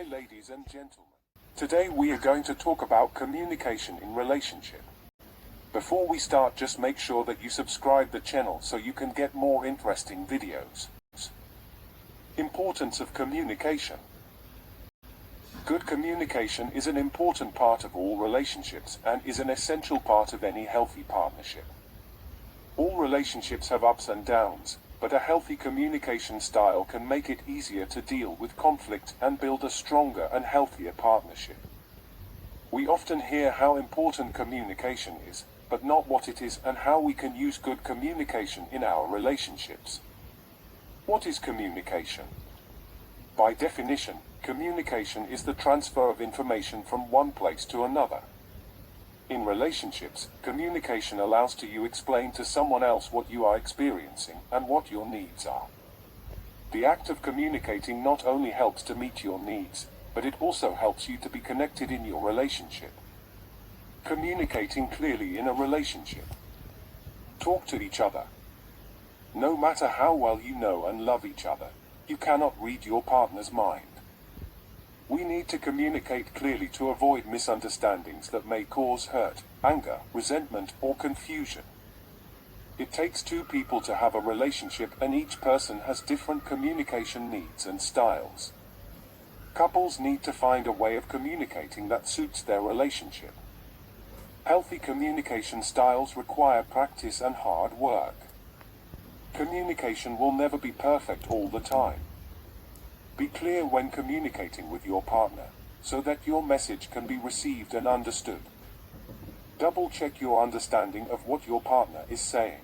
Hi ladies and gentlemen. Today we are going to talk about communication in relationship. Before we start, just make sure that you subscribe the channel so you can get more interesting videos. Importance of communication. Good communication is an important part of all relationships and is an essential part of any healthy partnership. All relationships have ups and downs, but a healthy communication style can make it easier to deal with conflict and build a stronger and healthier partnership. We often hear how important communication is, but not what it is and how we can use good communication in our relationships. What is communication? By definition, communication is the transfer of information from one place to another. In relationships, communication allows you to explain to someone else what you are experiencing and what your needs are. The act of communicating not only helps to meet your needs, but it also helps you to be connected in your relationship. Communicating clearly in a relationship. Talk to each other. No matter how well you know and love each other, you cannot read your partner's mind. We need to communicate clearly to avoid misunderstandings that may cause hurt, anger, resentment, or confusion. It takes two people to have a relationship, and each person has different communication needs and styles. Couples need to find a way of communicating that suits their relationship. Healthy communication styles require practice and hard work. Communication will never be perfect all the time. Be clear when communicating with your partner, so that your message can be received and understood. Double-check your understanding of what your partner is saying.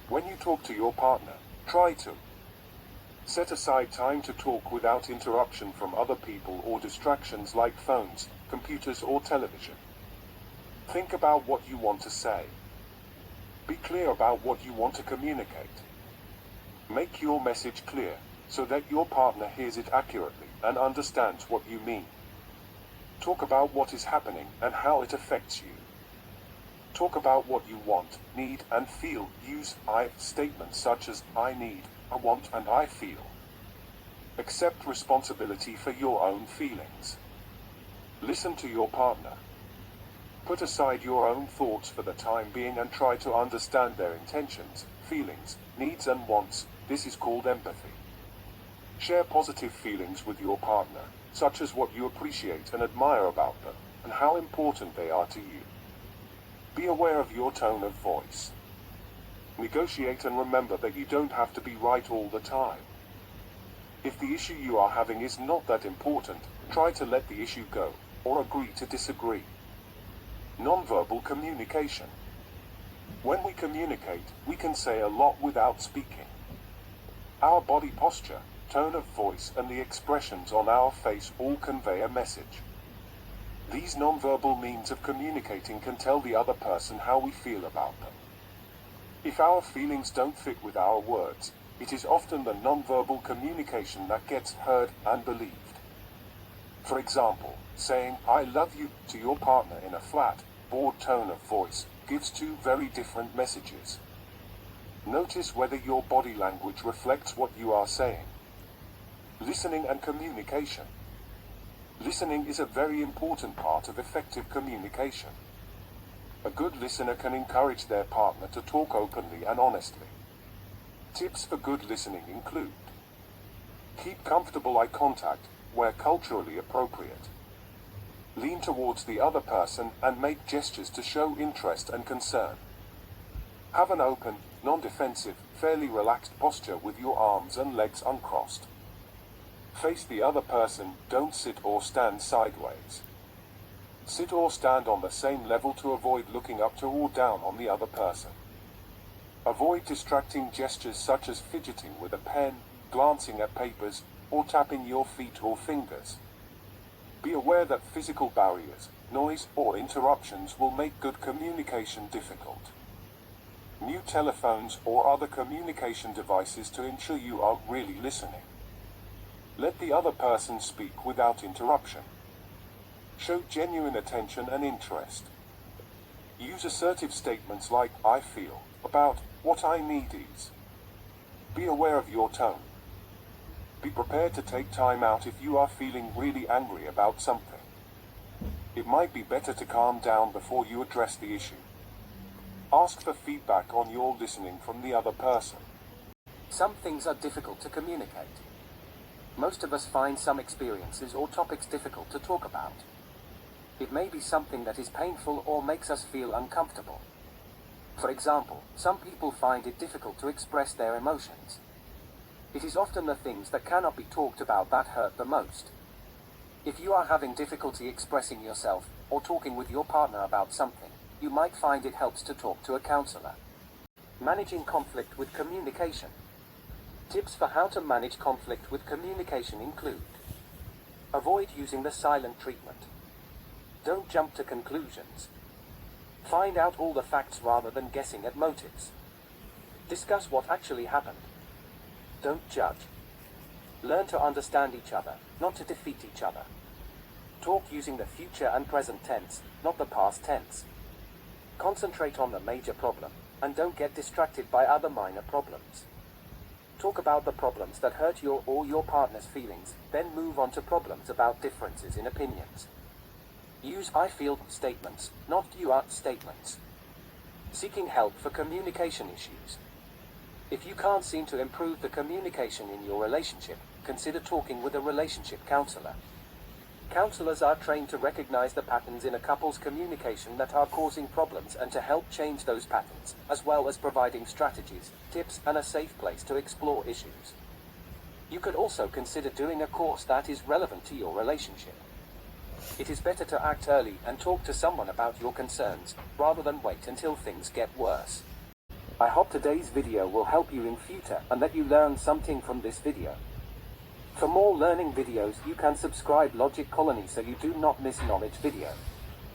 When you talk to your partner, try to set aside time to talk without interruption from other people or distractions like phones, computers, or television. Think about what you want to say. Be clear about what you want to communicate. Make your message clear, so that your partner hears it accurately and understands what you mean. Talk about what is happening and how it affects you. Talk about what you want, need, and feel. Use I statements such as I need, I want, and I feel. Accept responsibility for your own feelings. Listen to your partner. Put aside your own thoughts for the time being and try to understand their intentions, feelings, needs, and wants. This is called empathy. Share positive feelings with your partner, such as what you appreciate and admire about them, and how important they are to you. Be aware of your tone of voice. Negotiate and remember that you don't have to be right all the time. If the issue you are having is not that important, try to let the issue go, or agree to disagree. Nonverbal communication. When we communicate, we can say a lot without speaking. Our body posture, tone of voice, and the expressions on our face all convey a message. These nonverbal means of communicating can tell the other person how we feel about them. If our feelings don't fit with our words, it is often the nonverbal communication that gets heard and believed. For example, saying "I love you" to your partner in a flat, bored tone of voice gives two very different messages. Notice whether your body language reflects what you are saying. Listening and communication. Listening is a very important part of effective communication. A good listener can encourage their partner to talk openly and honestly. Tips for good listening include: keep comfortable eye contact where culturally appropriate. Lean towards the other person and make gestures to show interest and concern. Have an open, non-defensive, fairly relaxed posture with your arms and legs uncrossed. Face the other person, don't sit or stand sideways. Sit or stand on the same level to avoid looking up to or down on the other person. Avoid distracting gestures such as fidgeting with a pen, glancing at papers, or tapping your feet or fingers. Be aware that physical barriers, noise, or interruptions will make good communication difficult. Mute telephones or other communication devices to ensure you are really listening. Let the other person speak without interruption. Show genuine attention and interest. Use assertive statements like "I feel" about what I need is. Be aware of your tone. Be prepared to take time out if you are feeling really angry about something. It might be better to calm down before you address the issue. Ask for feedback on your listening from the other person. Some things are difficult to communicate. Most of us find some experiences or topics difficult to talk about. It may be something that is painful or makes us feel uncomfortable. For example, some people find it difficult to express their emotions. It is often the things that cannot be talked about that hurt the most. If you are having difficulty expressing yourself or talking with your partner about something, you might find it helps to talk to a counselor. Managing conflict with communication. Tips for how to manage conflict with communication include: avoid using the silent treatment. Don't jump to conclusions. Find out all the facts rather than guessing at motives. Discuss what actually happened. Don't judge. Learn to understand each other, not to defeat each other. Talk using the future and present tense, not the past tense. Concentrate on the major problem, and don't get distracted by other minor problems. Talk about the problems that hurt your or your partner's feelings, then move on to problems about differences in opinions. Use I feel statements, not you are statements. Seeking help for communication issues. If you can't seem to improve the communication in your relationship, consider talking with a relationship counselor. Counselors are trained to recognize the patterns in a couple's communication that are causing problems and to help change those patterns, as well as providing strategies, tips, and a safe place to explore issues. You could also consider doing a course that is relevant to your relationship. It is better to act early and talk to someone about your concerns, rather than wait until things get worse. I hope today's video will help you in future and that you learn something from this video. For more learning videos, you can subscribe Logic Colony so you do not miss knowledge video.